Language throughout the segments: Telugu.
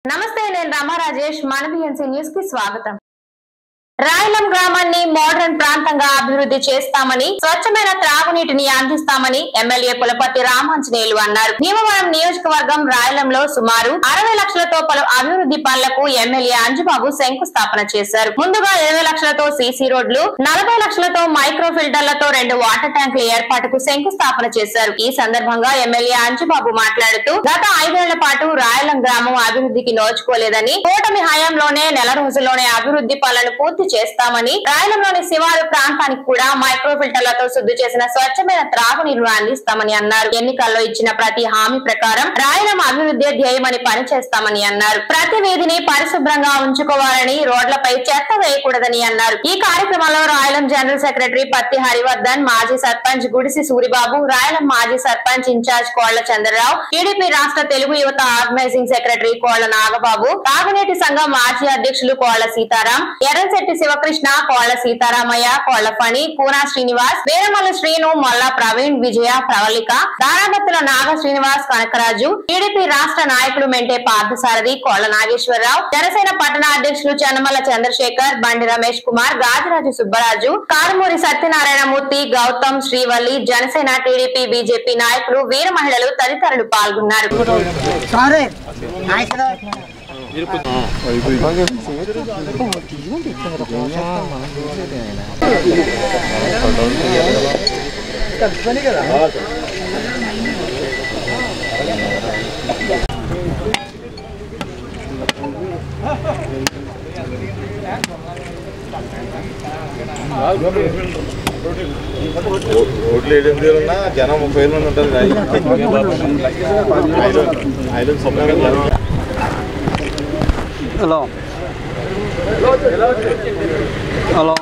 నమస్తే, నేను రమా రాజేష్. మన బిఎన్సి న్యూస్ కి స్వాగతం. రాయలం గ్రామాన్ని మోడర్న్ ప్రాంతంగా అభివృద్ధి చేస్తామని, స్వచ్ఛమైన త్రాగునీటిని అందిస్తామని ఎమ్మెల్యే పులపర్తి రామాంజనేయులు అన్నారు. భీమవరం నియోజకవర్గం రాయలంలో సుమారు 60 లక్షలతో పలు అభివృద్ధి పనులకు ఎమ్మెల్యే అంజుబాబు శంకుస్థాపన చేశారు. ముందుగా 20 లక్షలతో సీసీ రోడ్లు, 40 లక్షలతో మైక్రో ఫిల్టర్లతో 2 వాటర్ ట్యాంకుల ఏర్పాటుకు శంకుస్థాపన చేశారు. ఈ సందర్భంగా ఎమ్మెల్యే అంజుబాబు మాట్లాడుతూ, గత 5 ఏళ్ల పాటు రాయలం గ్రామం అభివృద్ధికి నోచుకోలేదని, కూటమి హయాంలోనే నెల రోజుల్లోనే అభివృద్ధి పనులను పూర్తి చేస్తామని, రాయలంలోని శివారు ప్రాంతానికి కూడా మైక్రో ఫిల్టర్లతో శుద్ధి చేసిన స్వచ్ఛమైన త్రాగునీరును అందిస్తామని అన్నారు. ఎన్నికల్లో ఇచ్చిన ప్రతి హామీ ప్రకారం రాయలం అభివృద్ధి ధ్యేయమని పనిచేస్తామని అన్నారు. ప్రతి వీధిని పరిశుభ్రంగా ఉంచుకోవాలని, రోడ్లపై చెత్త వేయకూడదని అన్నారు. ఈ కార్యక్రమంలో రాయలం జనరల్ సెక్రటరీ పత్తి హరివర్ధన్, మాజీ సర్పంచ్ గుడిసి సూరిబాబు, రాయలం మాజీ సర్పంచ్ ఇన్ఛార్జ్ కోళ్ల చంద్రరావు, టీడీపీ రాష్ట్ర తెలుగు యువత ఆర్గనైజింగ్ సెక్రటరీ కోళ్ల నాగబాబు, తాగునీటి సంఘం మాజీ అధ్యక్షులు కోళ్ల సీతారాం, ఎర్రశెట్టి శివకృష్ణ, కోళ్ల సీతారామయ్య, కోళ్ల ఫణి, కూనా శ్రీనివాస్, వీరమల్లి శ్రీను, మొల్ల ప్రవీణ్, విజయ, ప్రవళిక, దారాబత్తుల నాగ శ్రీనివాస్, కనకరాజు, టీడీపీ రాష్ట్ర నాయకులు మెంటే పార్థసారథి, కోళ్ల నాగేశ్వరరావు, జనసేన పట్టణ అధ్యక్షులు చన్నమల్ల చంద్రశేఖర్, బండి రమేష్ కుమార్, గాదిరాజు సుబ్బరాజు, కారుమూరి సత్యనారాయణమూర్తి, గౌతమ్, శ్రీవల్లి, జనసేన, టీడీపీ, బీజేపీ నాయకులు, వీర మహిళలు తదితరులు పాల్గొన్నారు. రోడ్లు 7 వేలున్నా జనం 30 మంది ఉంటుంది. హలో హలో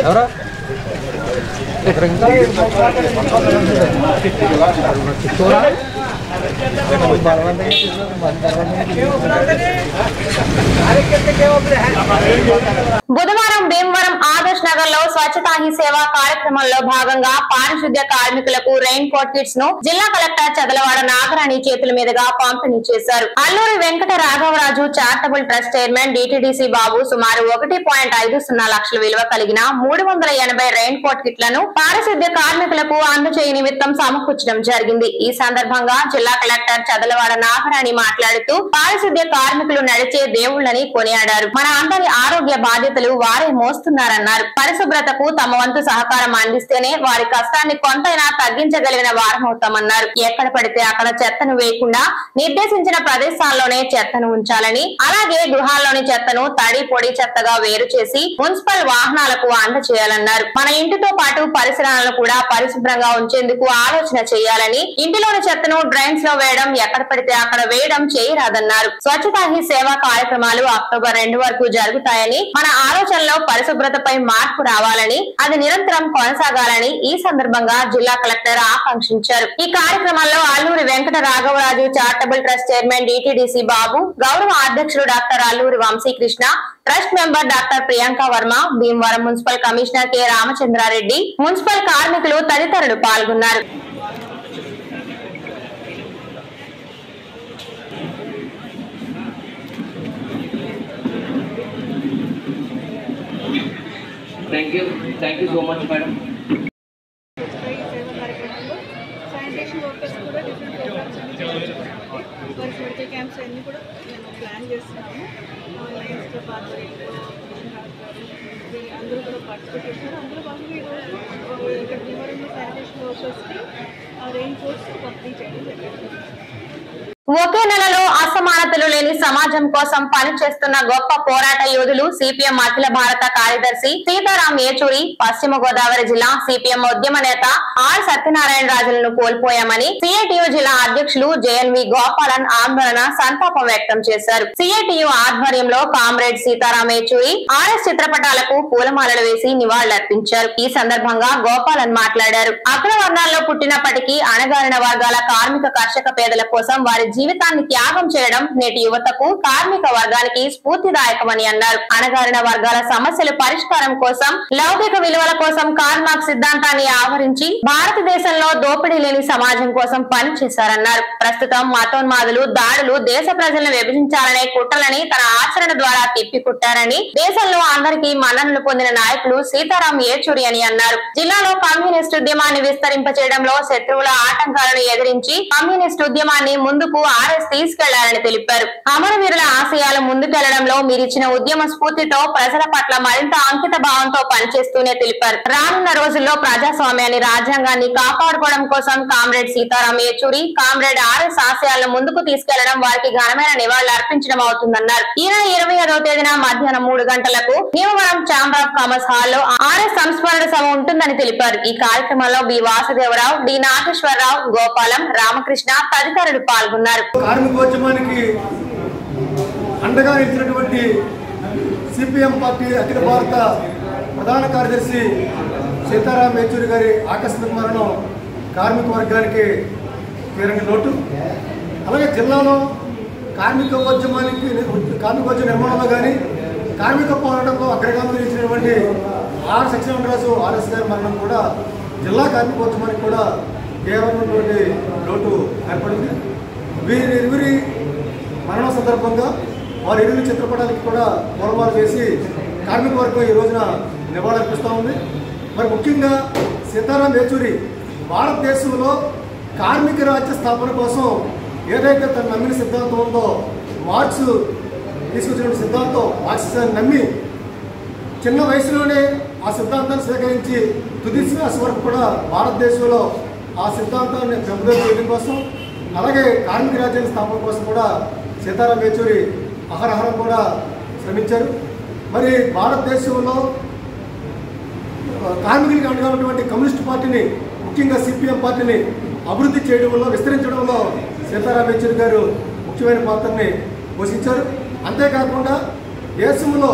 ఎవరా బుధవారం భీమవరం ఆదర్శ్ నగర్ లో స్వచ్ఛతా హీ సేవ కార్యక్రమంలో భాగంగా పారిశుద్ధ్య కార్మికులకు రెయిన్ కోట్ కిట్స్ ను జిల్లా కలెక్టర్ చదలవాడ నాగరాణి చేతుల మీదుగా పంపిణీ చేశారు. Alluri Venkata Raghavaraju charitable trust chairman DTDC Babu సుమారు 1.50 లక్షల విలువ కలిగిన 380 రెయిన్ కోట్ కిట్లను పారిశుద్ధ్య కార్మికులకు అందజేయ నిమిత్తం సమకూర్చడం జరిగింది. ఈ సందర్భంగా జిల్లా కలెక్టర్ చదలవాడ నాగరాణి మాట్లాడుతూ, పారిశుద్ధ్య కార్మికులు నడిచే దేవుళ్లని కొనియాడారు. మన అందరి ఆరోగ్య బాధ్యతలు వారే మోస్తున్నారన్నారు. పరిశుభ్రతకు తమ వంతు సహకారం అందిస్తేనే వారి కష్టాన్ని కొంతైనా తగ్గించగలిగిన వారమవుతామన్నారు. ఎక్కడ పడితే అక్కడ చెత్తను వేయకుండా నిర్దేశించిన ప్రదేశాల్లోనే చెత్తను ఉంచాలని, అలాగే గృహాల్లోని చెత్తను తడి పొడి చెత్తగా వేరు చేసి మున్సిపల్ వాహనాలకు అందజేయాలన్నారు. మన ఇంటితో పాటు పరిసరాలను కూడా పరిశుభ్రంగా ఉంచేందుకు ఆలోచన చేయాలని, ఇంటిలోని చెత్తను డ్రైన్స్ లో వేయడం, ఎక్కడ పడితే అక్కడ వేయడం చేయరాదన్నారు. స్వచ్ఛతా హీ సేవా కార్యక్రమాలు అక్టోబర్ 2 వరకు జరుగుతాయని, మన ఆలోచనలో పరిశుభ్రతపై మార్పు రావాలని, అది నిరంతరం కొనసాగాలని ఈ సందర్భంగా జిల్లా కలెక్టర్ ఆకాంక్షించారు. ఈ కార్యక్రమంలో Alluri Venkata Raghavaraju charitable trust chairman DTDC Babu, గౌరవ అధ్యక్షుడు doctor Alluri Vamsikrishna, trust member doctor Priyanka Varma, Bhimavaram municipal commissioner K Ramachandra Reddy, municipal కార్మికులు తదితరులు పాల్గొన్నారు. Thank you so much, madam. Sanitation workers కూడా డిఫరెంట్ ప్రోగ్రామ్స్ అన్ని పరిశుభ్రత క్యాంప్స్ అన్నీ కూడా మేము ప్లాన్ చేస్తున్నాము. లయన్స్ ఆధ్వర్యంలో అందరూ కూడా పార్టిసిపేట్ చేస్తున్నారు. అందులో భాగంగా ఈరోజు ఇక్కడ భీమవరంలో శానిటేషన్ వర్కర్స్కి రెయిన్ కోట్స్ పంపిణీ చేయడం జరిగింది. ఒకే నెలలో అసమానతలు లేని సమాజం కోసం పనిచేస్తున్న గొప్ప పోరాట యోధులు సిపిఎం అఖిల భారత కార్యదర్శి సీతారాం ఏచూరి, పశ్చిమ గోదావరి జిల్లా సిపిఎం ఉద్యమ నేత ఆర్ సత్యనారాయణ రాజులను కోల్పోయామని సిఐటియు జిల్లా అధ్యక్షులు జేఎన్వి గోపాలన్ ఆందోళన సంతాపం వ్యక్తం చేశారు. సిఐటియు ఆధ్వర్యంలో కామ్రేడ్ సీతారాం ఏచూరి ఆర్ఎస్ చిత్రపటాలకు పూలమాలలు వేసి నివాళులర్పించారు. ఈ సందర్భంగా గోపాలన్ మాట్లాడారు. అగ్ర వర్ణాల్లో పుట్టినప్పటికీ అణగారిన వర్గాల కార్మిక కర్షక పేదల కోసం వారి జీవితాన్ని త్యాగం చేయడం నేటి యువతకు, కార్మిక వర్గానికి స్ఫూర్తిదాయకమని అన్నారు. అణగారిన వర్గాల సమస్యల పరిష్కారం కోసం, లౌకిక విలువల కోసం కార్మార్క్స్ సిద్ధాంతాన్ని ఆవరించి భారతదేశంలో దోపిడీ లేని సమాజం కోసం పనిచేశారన్నారు. ప్రస్తుతం మతోన్మాదులు, దాడులు దేశ ప్రజలను విభజించాలనే కుట్రలని తన ఆచరణ ద్వారా తిప్పికొట్టారని, దేశంలో అందరికీ మన్ననలు పొందిన నాయకులు సీతారాం ఏచూరి అని అన్నారు. జిల్లాలో కమ్యూనిస్ట్ ఉద్యమాన్ని విస్తరింపచేయడంలో శత్రువుల ఆటంకాలను ఎదిరించి కమ్యూనిస్ట్ ఉద్యమాన్ని ముందుకు ఆర్ఎస్ తీసుకెళ్లారని తెలిపారు. అమరవీరుల ఆశయాలు ముందుకెళ్లడంలో మీరిచ్చిన ఉద్యమ స్ఫూర్తితో ప్రజల పట్ల మరింత అంకిత భావంతో పనిచేస్తూనే తెలిపారు. రానున్న రోజుల్లో ప్రజాస్వామ్యాన్ని, రాజ్యాంగాన్ని కాపాడుకోవడం కోసం comrade Sitaram Yechury, comrade RS ఆశయాలను ముందుకు తీసుకెళ్లడం వారికి ఘనమైన నివాళులు అర్పించడం అవుతుందన్నారు. ఈ నెల 25వ తేదీన మధ్యాహ్నం 3 గంటలకు భీమవరం ఛాంబర్ ఆఫ్ కామర్స్ హాల్లో ఆర్ఎస్ సంస్మరణ సభ ఉంటుందని తెలిపారు. ఈ కార్యక్రమంలో బి వాసుదేవరావు, డి నాగేశ్వరరావు, గోపాలం, రామకృష్ణ తదితరులు పాల్గొన్నారు. కార్మికోద్యమానికి అండగా నిలిచినటువంటి సిపిఎం పార్టీ అఖిల భారత ప్రధాన కార్యదర్శి సీతారాం ఏచూరి గారి ఆకస్మిక మరణం కార్మిక వర్గానికి తీరని లోటు. అలాగే జిల్లాలో కార్మికోద్యమ నిర్మాణంలో కానీ, కార్మిక పోరాటంలో అగ్రగామి నిలిచినటువంటి ఆర్ సత్యనారాయణరాజు ఆర్ఎస్ గారి మరణం కూడా జిల్లా కార్మికోద్యమానికి కూడా తీవ్రమైనటువంటి లోటు ఏర్పడింది. వీరిరువురి మరణం సందర్భంగా వారి ఇరువురి చిత్రపటానికి కూడా పూలమాల వేసి కార్మిక వర్గం ఈ రోజున నివాళులర్పిస్తూ ఉంది. మరి ముఖ్యంగా సీతారాం ఏచూరి భారతదేశంలో కార్మిక రాజ్య స్థాపన కోసం ఏదైతే తను నమ్మిన సిద్ధాంతం ఉందో, మార్క్స్ తీసుకొచ్చిన సిద్ధాంతం, మార్క్సిజాన్ని నమ్మి చిన్న వయసులోనే ఆ సిద్ధాంతాన్ని స్వీకరించి తుది శ్వాస వరకు కూడా భారతదేశంలో ఆ సిద్ధాంతాన్ని పెంపుదల చేయడం కోసం, అలాగే కార్మిక రాజ్యాన్ని స్థాపన కోసం కూడా సీతారాం ఏచూరి అహరహరం కూడా శ్రమించారు. మరి భారతదేశంలో కార్మికులకు అండగా ఉన్నటువంటి కమ్యూనిస్ట్ పార్టీని, ముఖ్యంగా సిపిఎం పార్టీని అభివృద్ధి చేయడంలో, విస్తరించడంలో సీతారాం ఏచూరి గారు ముఖ్యమైన పాత్రని పోషించారు. అంతేకాకుండా దేశంలో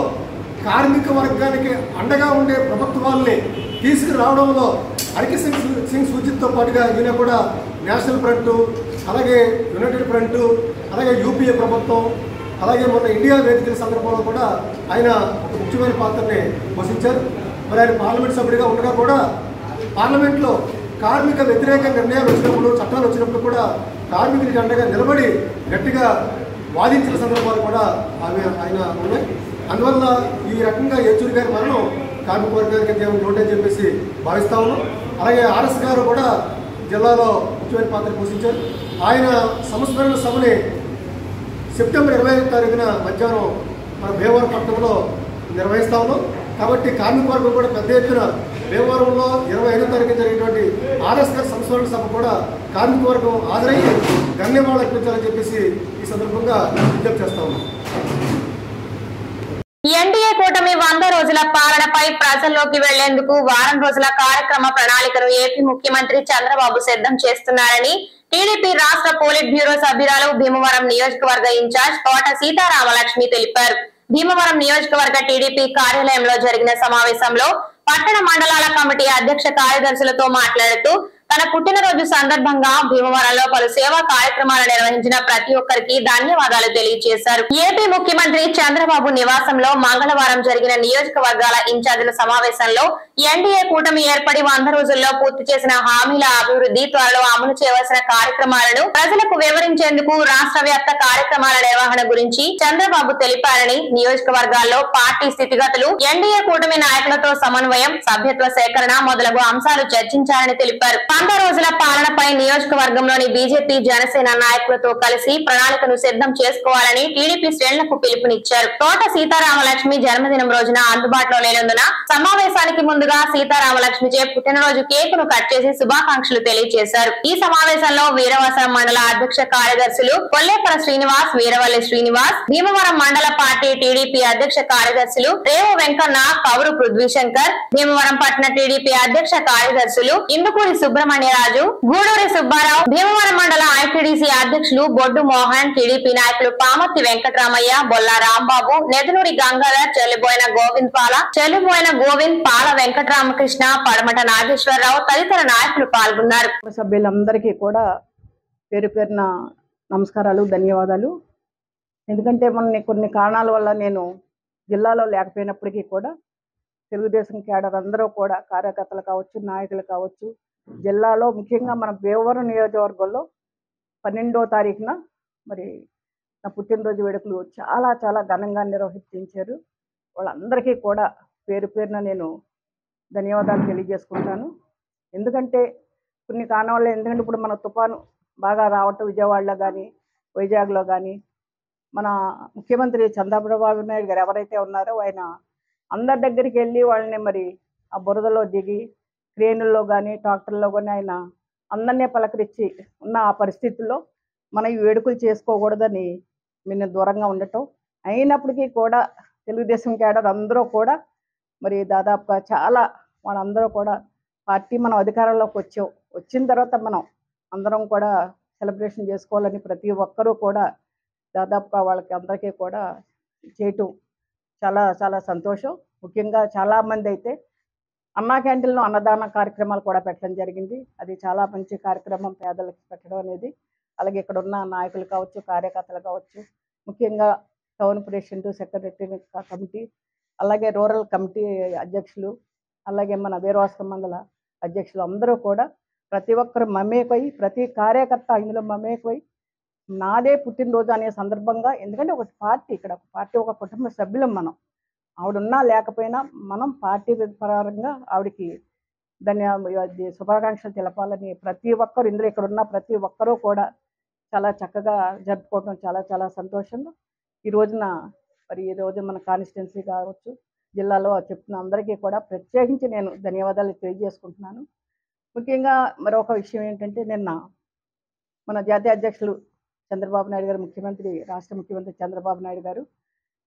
కార్మిక వర్గానికి అండగా ఉండే ప్రభుత్వాలని తీసుకురావడంలో హరికి సింగ్ సూచిత్తో పాటుగా ఈయన కూడా నేషనల్ ఫ్రంట్, అలాగే యునైటెడ్ ఫ్రంట్, అలాగే యూపీఏ ప్రభుత్వం, అలాగే మొన్న ఇండియా వేదికల సందర్భంలో కూడా ఆయన ఒక ముఖ్యమైన పాత్రని పోషించారు. మరి ఆయన పార్లమెంట్ సభ్యుడిగా ఉండగా కూడా పార్లమెంట్లో కార్మిక వ్యతిరేక నిర్ణయాలు వచ్చినప్పుడు, చట్టాలు వచ్చినప్పుడు కూడా కార్మికులకి అండగా నిలబడి గట్టిగా వాదించిన సందర్భాలు కూడా ఆయన ఉన్నాయి. అందువల్ల ఈ రకంగా ఏచూరి గారి మరణం కార్మిక వర్గానికి దేవుని లోటని చెప్పేసి భావిస్తా ఉన్నాం. అలాగే ఆర్ఎస్ గారు కూడా జిల్లాలో ముఖ్యమైన పాత్ర పోషించారు. ఆయన సంస్మరణ సభని సెప్టెంబర్ 25వ తారీఖున మధ్యాహ్నం మన భీమవరం పట్టణంలో నిర్వహిస్తా ఉన్నాం. కాబట్టి కార్మిక వర్గం కూడా పెద్ద ఎత్తున భీమవరంలో 25వ తారీఖున జరిగినటువంటి ఆర్ఎస్ గారి సంస్మరణ సభ కూడా కార్మిక వర్గం హాజరయ్యి ధన్యవాదాలు అర్పించాలని చెప్పేసి ఈ సందర్భంగా విజ్ఞప్తి చేస్తా ఉన్నాం. ఎన్డీఏ కూటమి 100 రోజుల పాలనపై ప్రజల్లోకి వెళ్లేందుకు వారం రోజుల కార్యక్రమ ప్రణాళికను ఏపీ ముఖ్యమంత్రి చంద్రబాబు సిద్ధం చేస్తున్నారని టీడీపీ రాష్ట్ర పోలిట్ బ్యూరో సభ్యురాలు, భీమవరం నియోజకవర్గ ఇన్ఛార్జ్ తోట సీతారామలక్ష్మి తెలిపారు. భీమవరం నియోజకవర్గ టీడీపీ కార్యాలయంలో జరిగిన సమావేశంలో పట్టణ మండలాల కమిటీ అధ్యక్ష కార్యదర్శులతో మాట్లాడుతూ తన పుట్టినరోజు సందర్భంగా భీమవరంలో పలు సేవా కార్యక్రమాలు నిర్వహించిన ప్రతి ఒక్కరికి ధన్యవాదాలు తెలియజేశారు. ఏపీ ముఖ్యమంత్రి చంద్రబాబు నివాసంలో మంగళవారం జరిగిన నియోజకవర్గాల ఇన్ఛార్జీల సమావేశంలో ఎన్డీఏ కూటమి ఏర్పడి 100 రోజుల్లో పూర్తి చేసిన హామీల అభివృద్ధి, త్వరలో అమలు చేయవలసిన కార్యక్రమాలను ప్రజలకు వివరించేందుకు రాష్ట్ర వ్యాప్త కార్యక్రమాల నిర్వహణ గురించి చంద్రబాబు తెలిపారని, నియోజకవర్గాల్లో పార్టీ స్థితిగతులు, ఎన్డీఏ కూటమి నాయకులతో సమన్వయం, సభ్యత్వ సేకరణ మొదలగు అంశాలు చర్చించారని తెలిపారు. 100 రోజుల పాలనపై నియోజకవర్గంలోని బీజేపీ జనసేన నాయకులతో కలిసి ప్రణాళికను సిద్ధం చేసుకోవాలని టీడీపీ శ్రేణులకు పిలుపునిచ్చారు. తోట సీతారామలక్ష్మి జన్మదినం రోజున అందుబాటులో లేనందున సమావేశానికి ముందుగా సీతారామలక్ష్మిచే పుట్టినరోజు కేకును కట్ చేసి శుభాకాంక్షలు తెలియజేశారు. ఈ సమావేశంలో వీరవాసరం మండల అధ్యక్ష కార్యదర్శులు కొల్లేపర శ్రీనివాస్, వీరవల్లి శ్రీనివాస్, భీమవరం మండల పార్టీ టీడీపీ అధ్యక్ష కార్యదర్శులు రేవు వెంకన్న, కౌరు పృథ్వీశంకర్, భీమవరం పట్టణ టీడీపీ అధ్యక్ష కార్యదర్శులు ఇందుకూరి సుబ్రహ్మణ్యరాజు, గూడూరి సుబ్బారావు, భీమవరం మండల ఐటీడీసీ అధ్యక్షులు బొడ్డు మోహన్, టీడీపీ నాయకులు పామర్తి వెంకటరామయ్య, బొల్లా రాంబాబు, నెదునూరి గంగాధర్, చెల్లిబోయిన గోవింద్, పాల వెంకటరామకృష్ణ, పడమట నాగేశ్వరరావు తదితర నాయకులు పాల్గొన్నారు. సభ్యులందరికీ కూడా పేరు పేరున నమస్కారాలు, ధన్యవాదాలు. ఎందుకంటే కొన్ని కారణాల వల్ల నేను జిల్లాలో లేకపోయినప్పటికీ కూడా తెలుగుదేశం క్యాడర్ అందరూ కూడా కార్యకర్తలు కావచ్చు, నాయకులు కావచ్చు, జిల్లాలో ముఖ్యంగా మన భీమవరం నియోజకవర్గంలో 12వ తారీఖున మరి నా పుట్టినరోజు వేడుకలు చాలా చాలా ఘనంగా నిర్వహించారు. వాళ్ళందరికీ కూడా పేరు పేరున నేను ధన్యవాదాలు తెలియజేసుకుంటాను. ఎందుకంటే కొన్ని కారణాల వల్ల, ఎందుకంటే ఇప్పుడు మన తుఫాను బాగా రావటం విజయవాడలో కానీ వైజాగ్లో కానీ మన ముఖ్యమంత్రి చంద్రబాబు నాయుడు గారు ఎవరైతే ఉన్నారో ఆయన అందరి దగ్గరికి వెళ్ళి వాళ్ళని మరి ఆ బురదలో దిగి క్రేనుల్లో కానీ ట్రాక్టర్లో కానీ ఆయన అందరినీ పలకరించి ఉన్న ఆ పరిస్థితుల్లో మనం ఈ వేడుకలు చేసుకోకూడదని మేము దూరంగా ఉండటం, అయినప్పటికీ కూడా తెలుగుదేశం క్యాడర్ అందరూ కూడా మరి దాదాపుగా చాలా వాళ్ళందరూ కూడా పార్టీ మనం అధికారంలోకి వచ్చిన తర్వాత మనం అందరం కూడా సెలబ్రేషన్ చేసుకోవాలని ప్రతి ఒక్కరూ కూడా దాదాపుగా వాళ్ళకి అందరికీ కూడా చేయటం చాలా చాలా సంతోషం. ముఖ్యంగా చాలామంది అయితే అన్నా క్యాంటీన్లో అన్నదాన కార్యక్రమాలు కూడా పెట్టడం జరిగింది. అది చాలా మంచి కార్యక్రమం, పేదలకు పెట్టడం అనేది. అలాగే ఇక్కడ ఉన్న నాయకులు కావచ్చు, కార్యకర్తలు కావచ్చు, ముఖ్యంగా టౌన్ ప్రెసిడెంట్, సెక్రటరీ కమిటీ, అలాగే రూరల్ కమిటీ అధ్యక్షులు, అలాగే మన వీరవాసరం మండల అధ్యక్షులు అందరూ కూడా ప్రతి ఒక్కరు మమేకై, ప్రతి కార్యకర్త ఇందులో మమేకై నాదే పుట్టినరోజు అనే సందర్భంగా, ఎందుకంటే ఒక పార్టీ, ఇక్కడ ఒక పార్టీ, ఒక కుటుంబ సభ్యులం మనం. ఆవిడున్నా లేకపోయినా మనం పార్టీ పరంగా ఆవిడకి శుభాకాంక్షలు తెలపాలని ప్రతి ఒక్కరు, ఇందులో ఇక్కడ ఉన్న ప్రతి ఒక్కరూ కూడా చాలా చక్కగా జరుపుకోవడం చాలా చాలా సంతోషం. ఈ రోజున మరి ఈ రోజు మన కాన్స్టిట్యున్సీ కావచ్చు, జిల్లాలో చెప్తున్న అందరికీ కూడా ప్రత్యేకించి నేను ధన్యవాదాలు తెలియజేసుకుంటున్నాను. ముఖ్యంగా మరొక విషయం ఏంటంటే, నిన్న మన జాతీయ అధ్యక్షులు చంద్రబాబు నాయుడు గారు, రాష్ట్ర ముఖ్యమంత్రి చంద్రబాబు నాయుడు గారు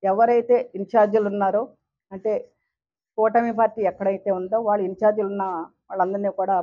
ఎవరైతే ఇన్ఛార్జీలు ఉన్నారో, అంటే కూటమి పార్టీ ఎక్కడైతే ఉందో వాళ్ళు ఇన్ఛార్జీలు ఉన్న వాళ్ళందరినీ కూడా